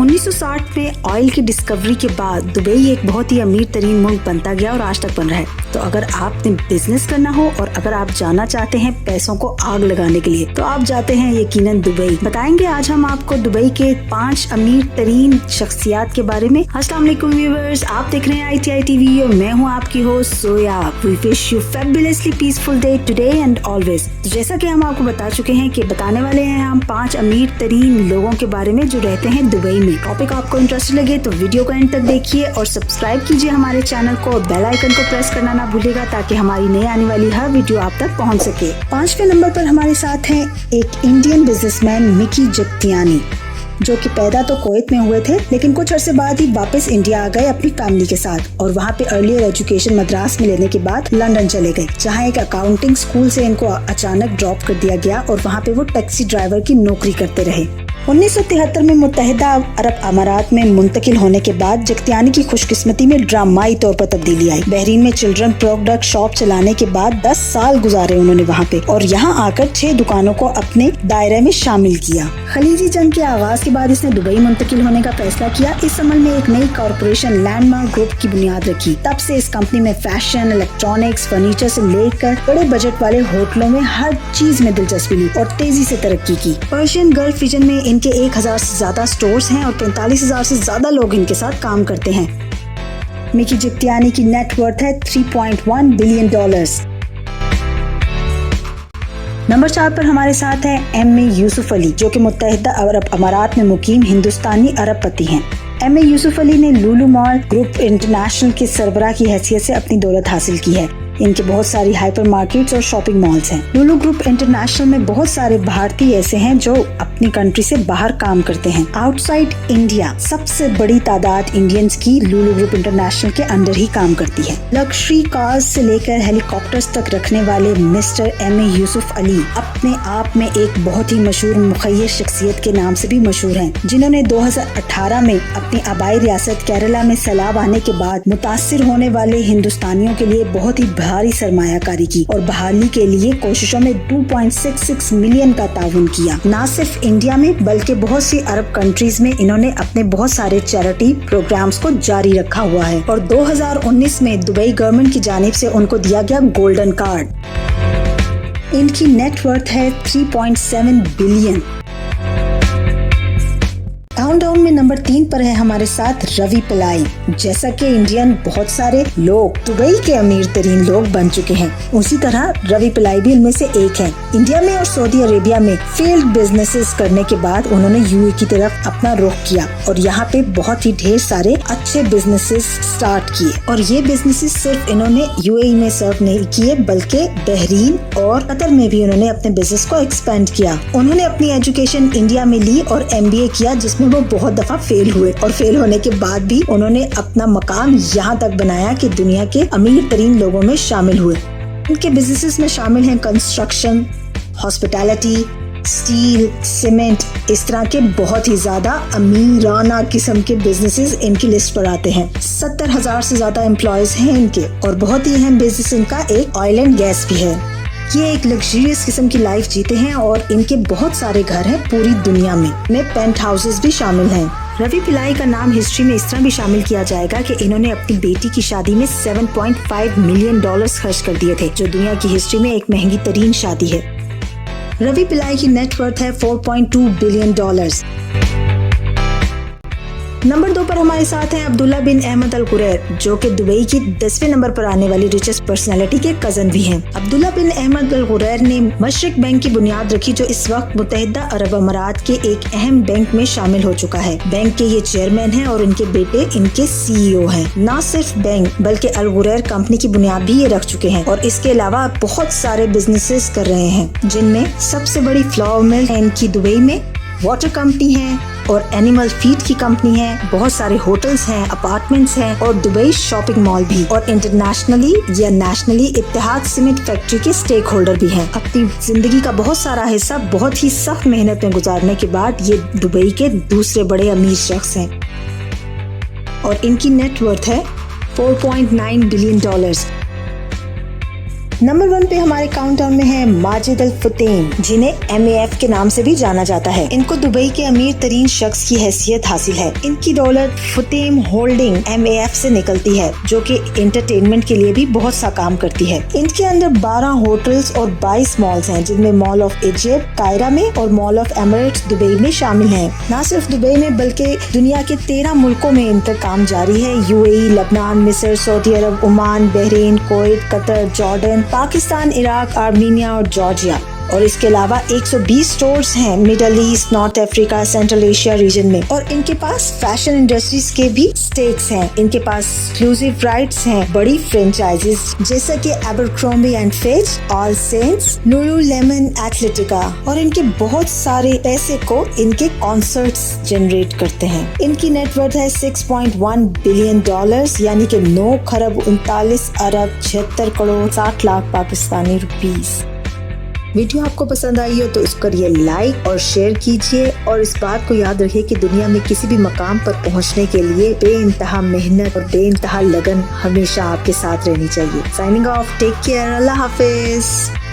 1960 में ऑयल की डिस्कवरी के बाद दुबई एक बहुत ही अमीर तरीन मुल्क बनता गया और आज तक बन रहा है। तो अगर आपने बिजनेस करना हो और अगर आप जाना चाहते हैं पैसों को आग लगाने के लिए तो आप जाते हैं यकीनन दुबई। बताएंगे आज हम आपको दुबई के 5 अमीर तरीन शख्सियात के बारे में। अस्सलाम वालेकुम व्यूअर्स, आप देख रहे हैं ITI TV और मैं हूं आपकी host Soya. We wish you fabulously peaceful day today and always. जैसा कि हम आपको बता चुके हैं कि बताने वाले हैं हम 5 अमीर तरीन लोगों के बारे में जो रहते हैं दुबई में। टॉपिक आपको इंटरेस्टिंग लगे तो वीडियो को एंड तक देखिए और सब्सक्राइब कीजिए हमारे चैनल को और बेल आइकन को प्रेस करना ना भूलिएगा ताकि हमारी नई आने वाली हर वीडियो आप तक पहुंच सके। 5वें नंबर पर हमारे साथ हैं एक इंडियन बिजनेसमैन मिकी जगतियानी, जो कि पैदा तो कुवैत में हुए थे लेकिन कुछ अरसे बाद ही वापस इंडिया आ गए अपनी फैमिली के साथ और वहाँ पे अर्लियर एजुकेशन मद्रास में लेने के बाद लंदन चले गए, जहाँ एक अकाउंटिंग स्कूल से इनको अचानक ड्रॉप कर दिया गया और वहाँ पे वो टैक्सी ड्राइवर की नौकरी करते रहे। 1973 में मुत्तहिदा अरब अमारात में मुंतकिल होने के बाद जगतियानी की खुशकिस्मती में ड्रामाई तौर पर तब्दीली आई। बहरीन में चिल्ड्रन प्रोडक्ट शॉप चलाने के बाद 10 साल गुजारे उन्होंने वहाँ पे और यहाँ आकर 6 दुकानों को अपने दायरे में शामिल किया। खलीजी जंग के आगाज के बाद इसने दुबई मुंतकिल होने का फैसला किया। इस अमल में एक नई कॉरपोरेशन लैंडमार्क ग्रुप की बुनियाद रखी। तब से इस कंपनी में फैशन, इलेक्ट्रॉनिक्स, फर्नीचर से लेकर बड़े बजट वाले होटलों में हर चीज में दिलचस्पी ली और तेजी से तरक्की की। पर्शियन गल्फ रीजन में इनके 1000 से ज्यादा स्टोर्स हैं और 45,000 से ज्यादा लोग इनके साथ काम करते हैं। मिकी जगतियानी की नेट वर्थ है $3.1 बिलियन। नंबर 4 पर हमारे साथ है एम.ए. यूसुफ अली, जो कि मुत्तहिदा अरब अमारात में मुकीम हिंदुस्तानी अरबपति हैं। एम.ए. यूसुफ अली ने लुलु मॉल ग्रुप इंटरनेशनल के सरबराह की हैसियत से अपनी दौलत हासिल की है। इनके बहुत सारी हाइपर मार्केट्स और शॉपिंग मॉल्स हैं। लुलु ग्रुप इंटरनेशनल में बहुत सारे भारतीय ऐसे हैं जो अपनी कंट्री से बाहर काम करते हैं। आउटसाइड इंडिया सबसे बड़ी तादाद इंडियंस की लुलु ग्रुप इंटरनेशनल के अंडर ही काम करती है। लग्जरी कार्स से लेकर हेलीकॉप्टर्स तक रखने वाले मिस्टर एम.ए. यूसुफ अली अपने आप में एक बहुत ही मशहूर मुखय्यर शख्सियत के नाम से भी मशहूर हैं, जिन्होंने 2018 में अपनी आबाई रियासत केरला में सैलाब आने के बाद मुतासिर होने वाले हिंदुस्तानियों के लिए बहुत ही भारी सरमायाकारी की और बहाली के लिए कोशिशों में 2.66 मिलियन का ताउन किया। न सिर्फ इंडिया में बल्कि बहुत सी अरब कंट्रीज में इन्होंने अपने बहुत सारे चैरिटी प्रोग्राम्स को जारी रखा हुआ है और 2019 में दुबई गवर्नमेंट की जानिब से उनको दिया गया गोल्डन कार्ड। इनकी नेट वर्थ है 3.7 बिलियन। काउंटडाउन में नंबर 3 पर है हमारे साथ रवि पिल्लाई। जैसा कि इंडियन बहुत सारे लोग दुबई के अमीर तरीन लोग बन चुके हैं, उसी तरह रवि पिल्लाई भी इनमें से एक है। इंडिया में और सऊदी अरेबिया में फील्ड बिजनेसेस करने के बाद उन्होंने यूएई की तरफ अपना रुख किया और यहाँ पे बहुत ही ढेर सारे अच्छे बिजनेसेस स्टार्ट किए और ये बिजनेसेस सिर्फ इन्होंने यूएई में सर्व नहीं किए बल्कि बहरीन और कतर में भी उन्होंने अपने बिजनेस को एक्सपेंड किया। उन्होंने अपनी एजुकेशन इंडिया में ली और MBA किया, जिसमें वो बहुत दफा फेल हुए और फेल होने के बाद भी उन्होंने अपना मकाम यहाँ तक बनाया कि दुनिया के अमीर तरीन लोगों में शामिल हुए। इनके बिजनेसेस में शामिल हैं कंस्ट्रक्शन, हॉस्पिटैलिटी, स्टील, सीमेंट, इस तरह के बहुत ही ज्यादा अमीराना किस्म के बिजनेसेस इनकी लिस्ट पर आते हैं। 70,000 से ज्यादा एम्प्लॉयज हैं इनके और बहुत ही अहम बिजनेस इनका एक ऑयल एंड गैस भी है। ये एक लग्जरियस किस्म की लाइफ जीते हैं और इनके बहुत सारे घर हैं पूरी दुनिया में पेंट हाउसेस भी शामिल हैं। रवि पिल्लाई का नाम हिस्ट्री में इस तरह भी शामिल किया जाएगा कि इन्होंने अपनी बेटी की शादी में $7.5 मिलियन खर्च कर दिए थे, जो दुनिया की हिस्ट्री में एक महंगी तरीन शादी है। रवि पिल्लाई की नेट वर्थ है $4.2 बिलियन। नंबर 2 पर हमारे साथ हैं अब्दुल्ला बिन अहमद अल कुरैर, जो कि दुबई की 10वें नंबर पर आने वाली रिचेस्ट पर्सनालिटी के कजन भी हैं। अब्दुल्ला बिन अहमद अल कुरैर ने मशरिक बैंक की बुनियाद रखी, जो इस वक्त मुत्तहिदा अरब अमारात के एक अहम बैंक में शामिल हो चुका है। बैंक के ये चेयरमैन हैं और इनके बेटे इनके CEO हैं। न सिर्फ बैंक बल्कि अल कुरैर कंपनी की बुनियाद भी ये रख चुके हैं और इसके अलावा बहुत सारे बिजनेसेस कर रहे हैं, जिनमें सबसे बड़ी फ्लावर मिल है इनकी दुबई में, वाटर कंपनी है और एनिमल फीड की कंपनी है। बहुत सारे होटल्स हैं, अपार्टमेंट्स हैं और दुबई शॉपिंग मॉल भी और इंटरनेशनली या नेशनली इत्तेहाद सीमेंट फैक्ट्री के स्टेक होल्डर भी हैं। अपनी जिंदगी का बहुत सारा हिस्सा बहुत ही सख्त मेहनत में गुजारने के बाद ये दुबई के दूसरे बड़े अमीर शख्स हैं और इनकी नेट वर्थ है $4.9 बिलियन। नंबर 1 पे हमारे काउंटडाउन में है माजिद अल फुतैम, जिन्हें MAF के नाम से भी जाना जाता है। इनको दुबई के अमीर तरीन शख्स की हैसियत हासिल है। इनकी दौलत फुतैम होल्डिंग MAF से निकलती है, जो कि एंटरटेनमेंट के लिए भी बहुत सा काम करती है। इनके अंदर 12 होटल्स और 22 मॉल्स हैं, जिनमें मॉल ऑफ इजिप्ट कायरा में और मॉल ऑफ एमिरेट्स दुबई में शामिल हैं। न सिर्फ दुबई में बल्कि दुनिया के 13 मुल्कों में इनका काम जारी है। UAE, लबनान, मिस्र, सऊदी अरब, Oman, Bahrain, Kuwait, Qatar, Jordan, Pakistan, Iraq, Armenia और जॉर्जिया। और इसके अलावा 120 स्टोर्स हैं Middle East, North Africa, Central Asia region में। और इनके पास फैशन इंडस्ट्रीज के भी स्टेक्स हैं। इनके पास एक्सक्लूसिव राइट्स हैं बड़ी फ्रेंचाइजीज जैसे कि Abercrombie and Fitch, All Saints, Lululemon, Athletica. और इनके बहुत सारे पैसे को इनके कॉन्सर्ट्स जनरेट करते हैं। इनकी नेटवर्थ है $6.1 बिलियन, यानी कि 9 खरब 39 अरब 76 करोड़ 60 लाख पाकिस्तानी रुपीस। वीडियो आपको पसंद आई हो तो इसको करिए लाइक और शेयर कीजिए, और इस बात को याद रखिए कि दुनिया में किसी भी मकाम पर पहुंचने के लिए बेइंतहा मेहनत और बेइंतहा लगन हमेशा आपके साथ रहनी चाहिए। साइनिंग ऑफ, टेक केयर, अल्लाह हाफिज।